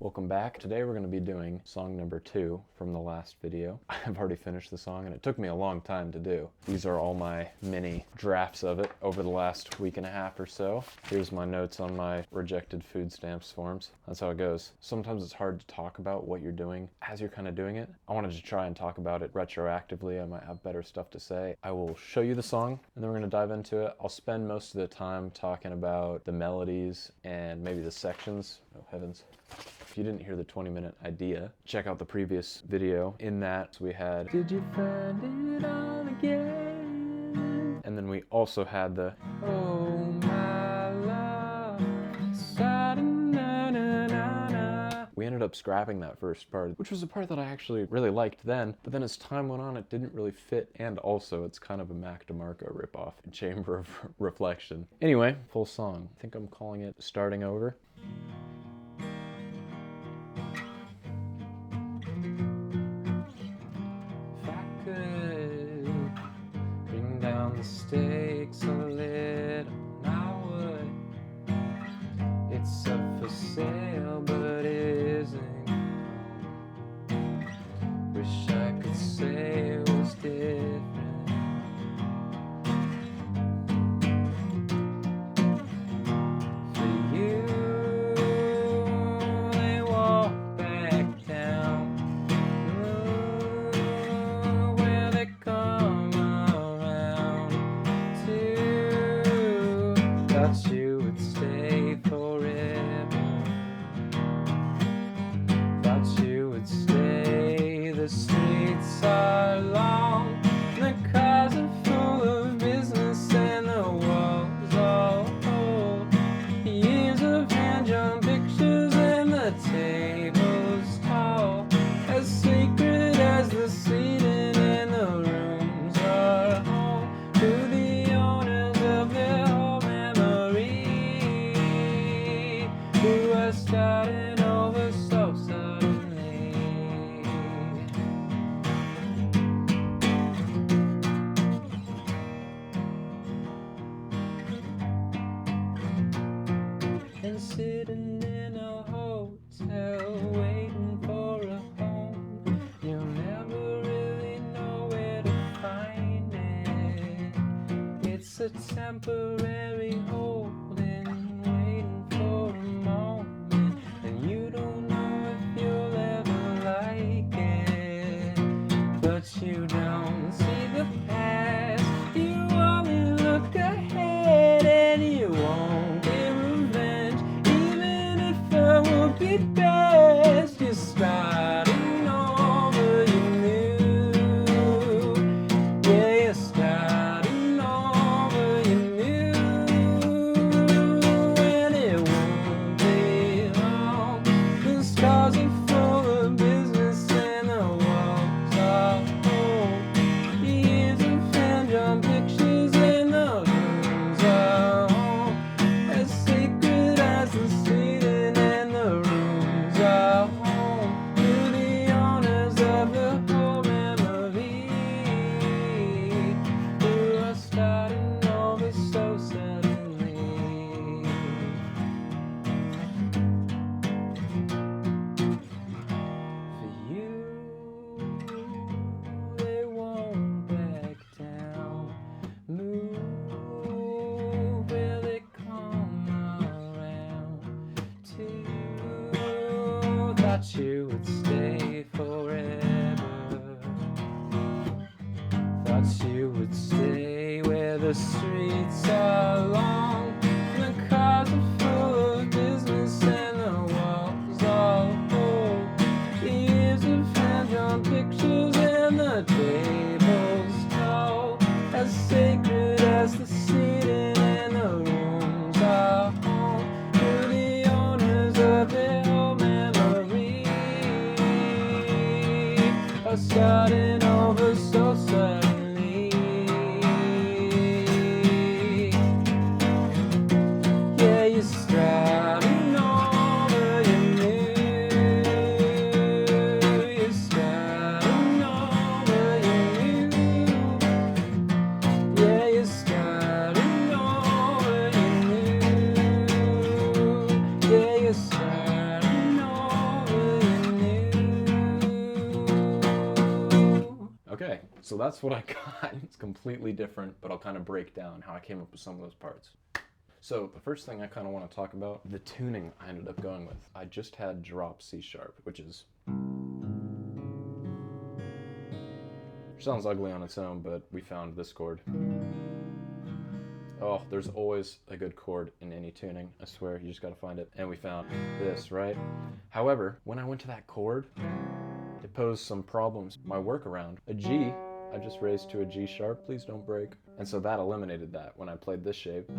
Welcome back. Today we're going to be doing song number 2 from the last video. I've already finished the song and it took me a long time to do. These are all my mini drafts of it over the last week and a half or so. Here's my notes on my rejected food stamps forms. That's how it goes. Sometimes it's hard to talk about what you're doing as you're kind of doing it. I wanted to try and talk about it retroactively. I might have better stuff to say. I will show you the song and then we're going to dive into it. I'll spend most of the time talking about the melodies and maybe the sections. Oh heavens. If you didn't hear the 20-minute idea, check out the previous video. In that we had "Did you find it all again?" And then we also had the "Oh my love, sa-da-na-na-na-na." We ended up scrapping that first part, which was a part that I actually really liked then, but then as time went on it didn't really fit, and also it's kind of a Mac DeMarco ripoff, Chamber of Reflection. Anyway, full song. I think I'm calling it Starting Over. Bring down the stakes a little, now would. It's up for sale, but it isn't. Wish I could say it was different. For you, they won't back down. Where they come around to. Thought you would stay forever. Thought you would stay. The streets are long, the cars are full of business, and the walls all old. Years of hand-drawn pictures and the tables tall, as sacred as the seating in the rooms are home to the owners of their whole memory, who are starting over so suddenly. And sitting in a hotel waiting for a home, you'll never really know where to find it. It's a temporary holding, waiting for a moment, and you don't know if you'll ever like it. But you don't see the past, you only look ahead, and you won't get revenge, even if it would be best. You're starting over, you knew. Yeah, you're starting over, you knew. And it won't be long, 'cause cars are full of business and the walls are old. Years of hand-drawn pictures and the rooms are home, as sacred as the seating and the rooms are home to the owners of the whole memory, who are starting over so suddenly. For you, they won't back down. Move where they come around to. Thought you would stay forever. Thought you would stay where the streets are long, the cars are full of business, and the walls all old. Years of hand-drawn pictures and the tables tall, as sacred as the seating and the rooms are home to the owners of their whole memory, are starting over so suddenly. Yeah, you're starting over, you knew. You're starting over, you knew. Yeah, you're starting over, you knew. Yeah, you're starting over. Okay, so that's what I got. It's completely different, but I'll kind of break down how I came up with some of those parts. So the first thing I kind of want to talk about, the tuning I ended up going with. I just had drop C sharp, which sounds ugly on its own, but we found this chord. Oh, there's always a good chord in any tuning. I swear, you just gotta find it. And we found this, right? However, when I went to that chord, it posed some problems. My workaround, a G, I just raised to a G sharp, please don't break. And so that eliminated that. When I played this shape,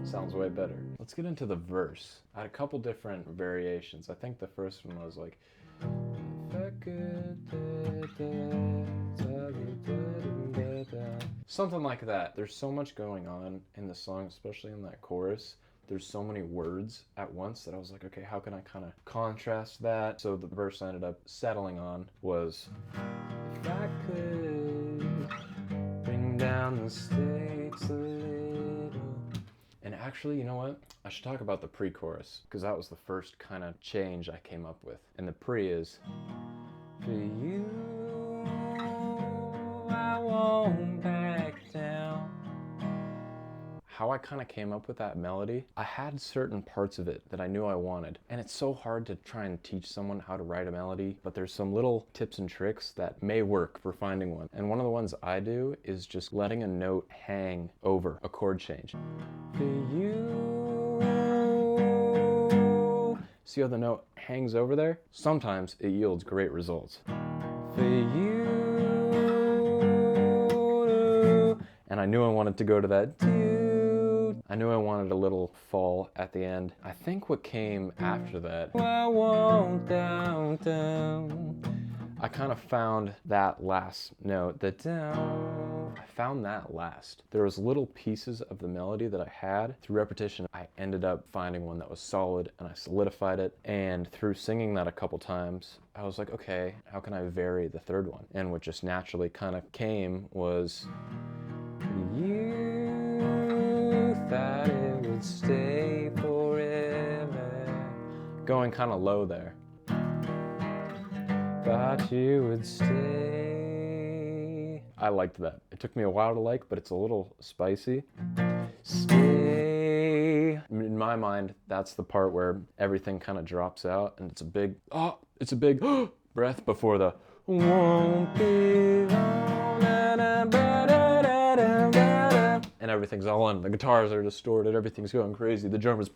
sounds way better. Let's get into the verse. I had a couple different variations. I think the first one was like, something like that. There's so much going on in the song, especially in that chorus. There's so many words at once that I was like, okay, how can I kind of contrast that? So the verse I ended up settling on was, if I could bring down the stakes a little. And actually, you know what? I should talk about the pre-chorus, because that was the first kind of change I came up with. And the pre is, for you, I won't back down. How I kind of came up with that melody, I had certain parts of it that I knew I wanted. And it's so hard to try and teach someone how to write a melody, but there's some little tips and tricks that may work for finding one. And one of the ones I do is just letting a note hang over a chord change. For you. See how the note hangs over there? Sometimes it yields great results. For you. And I knew I wanted to go to that dude. I knew I wanted a little fall at the end. I think what came after that, I won't down, down. I kind of found that last note, the down. I found that last. There was little pieces of the melody that I had. Through repetition, I ended up finding one that was solid and I solidified it. And through singing that a couple times, I was like, okay, how can I vary the third one? And what just naturally kind of came was, you thought it would stay forever. Going kind of low there. Thought you would stay. I liked that. It took me a while to like, but it's a little spicy. Stay. In my mind, that's the part where everything kind of drops out and it's a big breath before the won't be long. And everything's all in. The guitars are distorted, everything's going crazy. The drummers,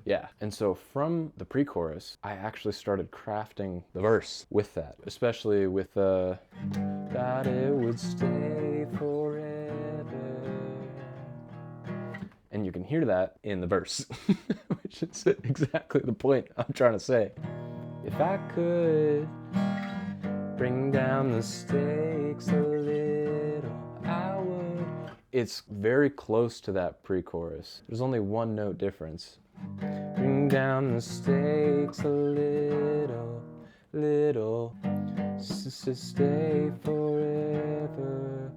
yeah. And so from the pre-chorus, I actually started crafting the verse with that, especially with the that it would stay forever. And you can hear that in the verse, which is exactly the point I'm trying to say. If I could bring down the stakes a little, I would. It's very close to that pre-chorus. There's only one note difference. Bring down the stakes a little, little, stay forever,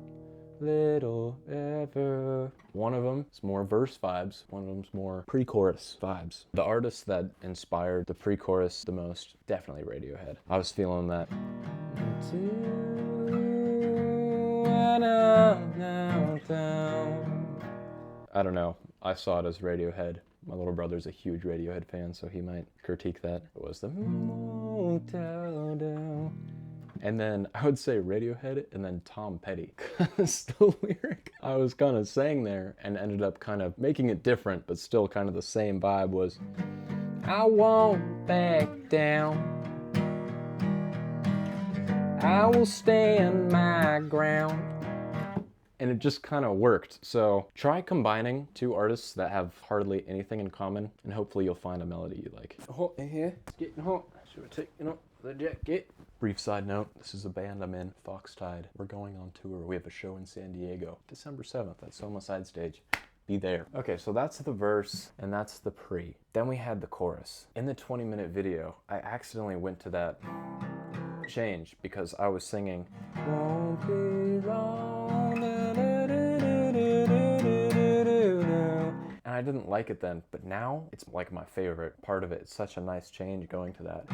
little, ever. One of them is more verse vibes, one of them's more pre-chorus vibes. The artist that inspired the pre-chorus the most, definitely Radiohead. I was feeling that. I don't know, I saw it as Radiohead. My little brother's a huge Radiohead fan, so he might critique that. It was the and then I would say Radiohead and then Tom Petty. Because the lyric I was kind of saying there and ended up kind of making it different, but still kind of the same vibe was, I won't back down. I will stand my ground. And it just kind of worked. So try combining two artists that have hardly anything in common, and hopefully you'll find a melody you like. Hot in here, it's getting hot. Should we take, the jacket? Brief side note, this is a band I'm in, Foxtide. We're going on tour. We have a show in San Diego, December 7th at Soma Side Stage. Be there. Okay, so that's the verse, and that's the pre. Then we had the chorus. In the 20-minute video, I accidentally went to that change because I was singing, won't be long, and I didn't like it then, but now it's like my favorite part of it. It's such a nice change going to that.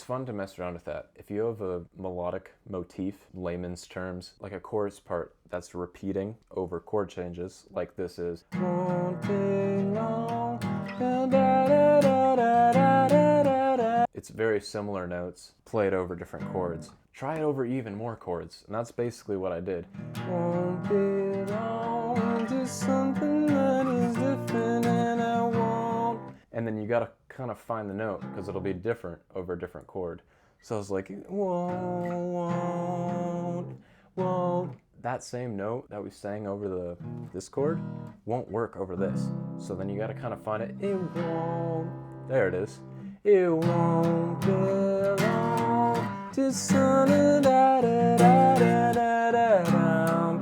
fun to mess around with that. If you have a melodic motif, layman's terms, like a chorus part that's repeating over chord changes, like this is, won't take long, da, da, da, da, da, da, da, da. It's very similar notes played over different chords. Try it over even more chords, and that's basically what I did. Won't belong to something that is different, and I won't. And then you gotta kind of find the note, because it'll be different over a different chord. So I was like, won't. That same note that we sang over this chord won't work over this. So then you gotta kind of find it. It won't. There it is. It won't belong to sun da da da da da da da bum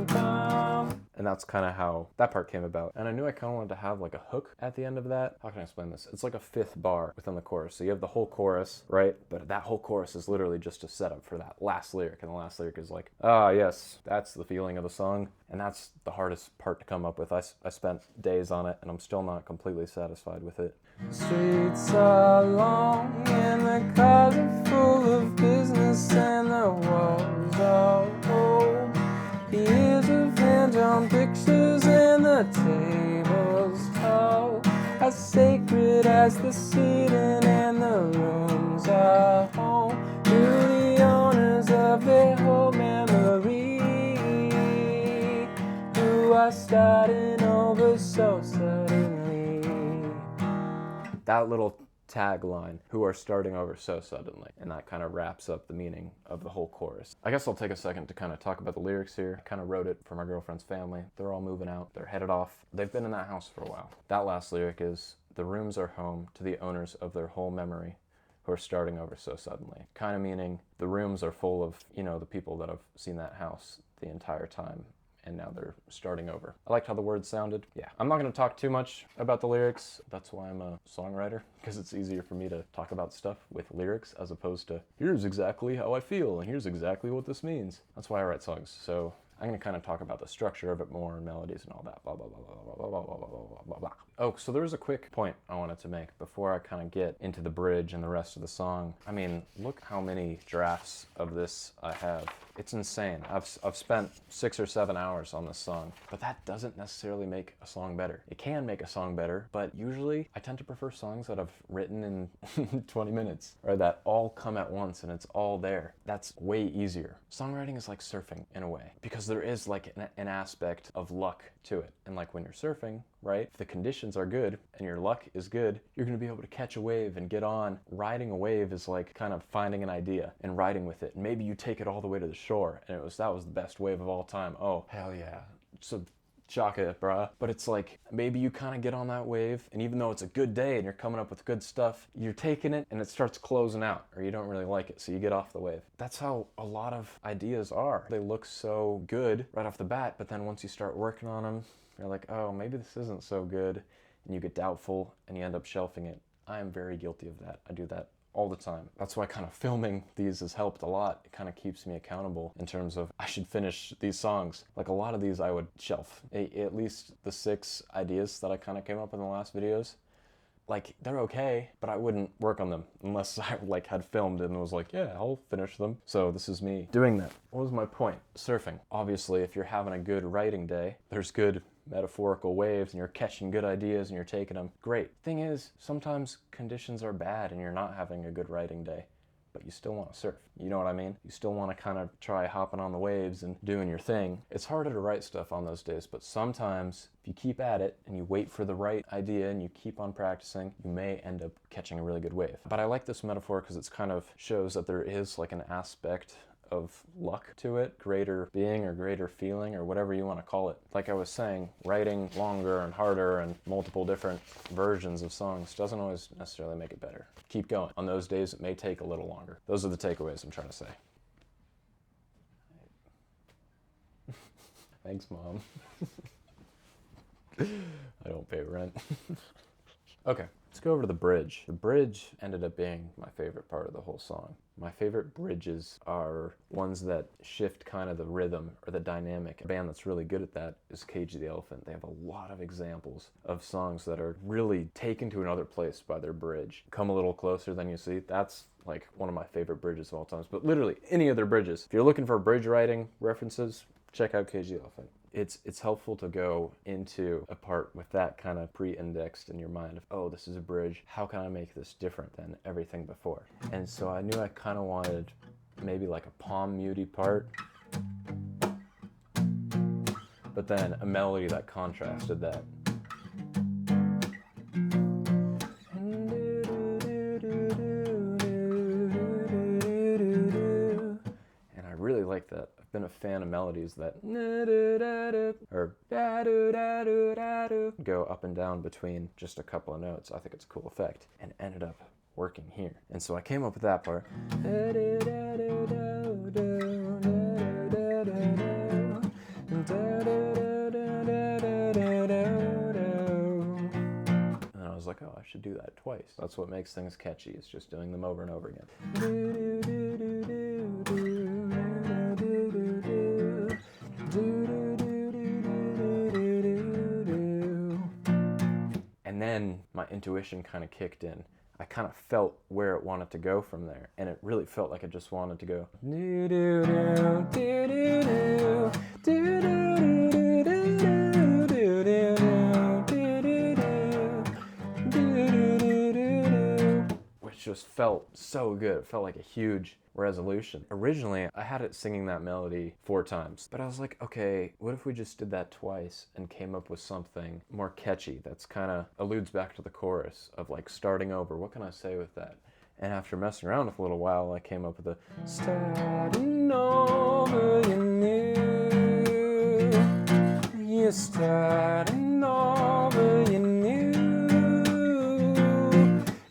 bum. And that's kind of how that part came about. And I knew I kind of wanted to have like a hook at the end of that. How can I explain this? It's like a fifth bar within the chorus. So you have the whole chorus, right? But that whole chorus is literally just a setup for that last lyric. And the last lyric is like, ah, yes, that's the feeling of the song. And that's the hardest part to come up with. I spent days on it, and I'm still not completely satisfied with it. Streets are long and the cars are full of business and the walls are old. The years of hand-drawn pictures and the tables tall, as sacred as the seating and the rooms are home to the owners of their whole memory, who are starting over so suddenly. That little tagline, who are starting over so suddenly, and that kind of wraps up the meaning of the whole chorus. I guess I'll take a second to kind of talk about the lyrics here. I kind of wrote it for my girlfriend's family. They're all moving out. They're headed off. They've been in that house for a while. That last lyric is, the rooms are home to the owners of their whole memory, who are starting over so suddenly. Kind of meaning the rooms are full of, you know, the people that have seen that house the entire time, and now they're starting over. I liked how the words sounded. Yeah, I'm not gonna talk too much about the lyrics. That's why I'm a songwriter, because it's easier for me to talk about stuff with lyrics as opposed to, here's exactly how I feel, and here's exactly what this means. That's why I write songs. So I'm gonna kind of talk about the structure of it more, and melodies and all that, blah, blah, blah, blah, blah, blah, blah, blah, blah, blah, blah. Oh, so there was a quick point I wanted to make before I kind of get into the bridge and the rest of the song. I mean, look how many drafts of this I have. It's insane. I've spent 6 or 7 hours on this song, but that doesn't necessarily make a song better. It can make a song better, but usually I tend to prefer songs that I've written in 20 minutes, or that all come at once and it's all there. That's way easier. Songwriting is like surfing in a way, because there is like an aspect of luck to it. And like when you're surfing, right, if the conditions are good and your luck is good, you're gonna be able to catch a wave and get on. Riding a wave is like kind of finding an idea and riding with it. And maybe you take it all the way to the shore and that was the best wave of all time. Oh, hell yeah. So chaka, bruh. But it's like, maybe you kind of get on that wave, and even though it's a good day and you're coming up with good stuff, you're taking it and it starts closing out, or you don't really like it, so you get off the wave. That's how a lot of ideas are. They look so good right off the bat, but then once you start working on them, you're like, oh, maybe this isn't so good, and you get doubtful and you end up shelving it. I am very guilty of that. I do that all the time. That's why kind of filming these has helped a lot. It kind of keeps me accountable in terms of, I should finish these songs. Like a lot of these I would shelf. At least the 6 ideas that I kind of came up with in the last videos, like, they're okay, but I wouldn't work on them unless I like had filmed and was like, yeah, I'll finish them. So this is me doing that. What was my point? Surfing. Obviously, if you're having a good writing day, there's good metaphorical waves and you're catching good ideas and you're taking them. Great. Thing is, sometimes conditions are bad and you're not having a good writing day, but you still want to surf. You know what I mean? You still want to kind of try hopping on the waves and doing your thing. It's harder to write stuff on those days, but sometimes if you keep at it and you wait for the right idea and you keep on practicing, you may end up catching a really good wave. But I like this metaphor because it's kind of shows that there is like an aspect of luck to it, greater being or greater feeling or whatever you want to call it. Like I was saying, writing longer and harder and multiple different versions of songs doesn't always necessarily make it better. Keep going. On those days, it may take a little longer. Those are the takeaways I'm trying to say. Thanks, Mom. I don't pay rent. Okay. Let's go over to the bridge. The bridge ended up being my favorite part of the whole song. My favorite bridges are ones that shift kind of the rhythm or the dynamic. A band that's really good at that is Cage the Elephant. They have a lot of examples of songs that are really taken to another place by their bridge. Come a Little Closer Than You See, that's like one of my favorite bridges of all times. But literally any of their bridges. If you're looking for bridge writing references, check out Cage the Elephant. It's helpful to go into a part with that kind of pre-indexed in your mind of, oh, this is a bridge. How can I make this different than everything before? And so I knew I kind of wanted maybe like a palm mutey part, but then a melody that contrasted that. And I really like that. I've been a fan of melodies that or go up and down between just a couple of notes. I think it's a cool effect, and ended up working here. And so I came up with that part. And I was like, oh, I should do that twice. That's what makes things catchy, is just doing them over and over again. And then my intuition kind of kicked in. I kind of felt where it wanted to go from there, and it really felt like it just wanted to go. Which just felt so good. It felt like a huge resolution. Originally, I had it singing that melody 4 times, but I was like, okay, what if we just did that twice and came up with something more catchy that's kind of alludes back to the chorus of like starting over. What can I say with that? And after messing around with a little while, I came up with a starting over, you knew. You're starting over, you knew.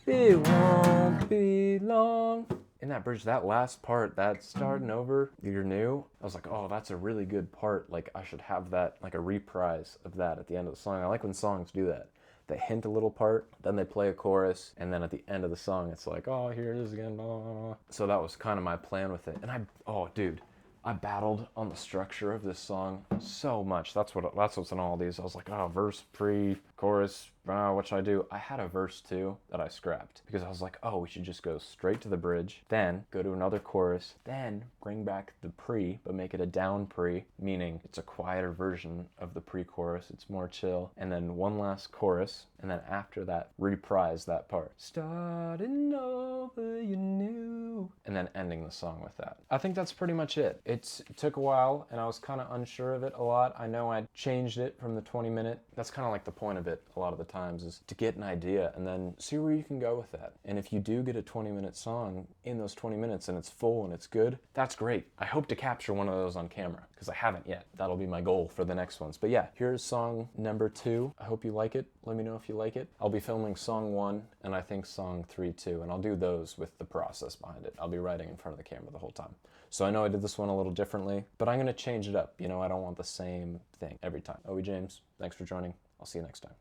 It won't be long. In that bridge, that last part, that starting over, you're new, I was like, oh, that's a really good part. Like, I should have that, like a reprise of that at the end of the song. I like when songs do that. They hint a little part, then they play a chorus, and then at the end of the song, it's like, oh, here it is again, blah, blah, blah. So that was kind of my plan with it. And oh, dude, I battled on the structure of this song so much. That's what's in all these. I was like, oh, verse, pre, chorus, what should I do? I had a verse too that I scrapped because I was like, oh, we should just go straight to the bridge, then go to another chorus, then bring back the pre, but make it a down pre, meaning it's a quieter version of the pre-chorus. It's more chill. And then one last chorus, and then after that, reprise that part. Starting over, you knew. And then ending the song with that. I think that's pretty much it. It took a while, and I was kind of unsure of it a lot. I know I changed it from the 20-minute. That's kind of like the point of it a lot of the times, is to get an idea and then see where you can go with that. And if you do get a 20-minute song in those 20 minutes and it's full and it's good, that's great. I hope to capture one of those on camera because I haven't yet. That'll be my goal for the next ones. But yeah, here's song number 2. I hope you like it. Let me know if you like it. I'll be filming song 1 and I think song 3 too, and I'll do those with the process behind it. I'll be writing in front of the camera the whole time. So I know I did this one a little differently, but I'm going to change it up. You know, I don't want the same thing every time. Owie James, thanks for joining. I'll see you next time.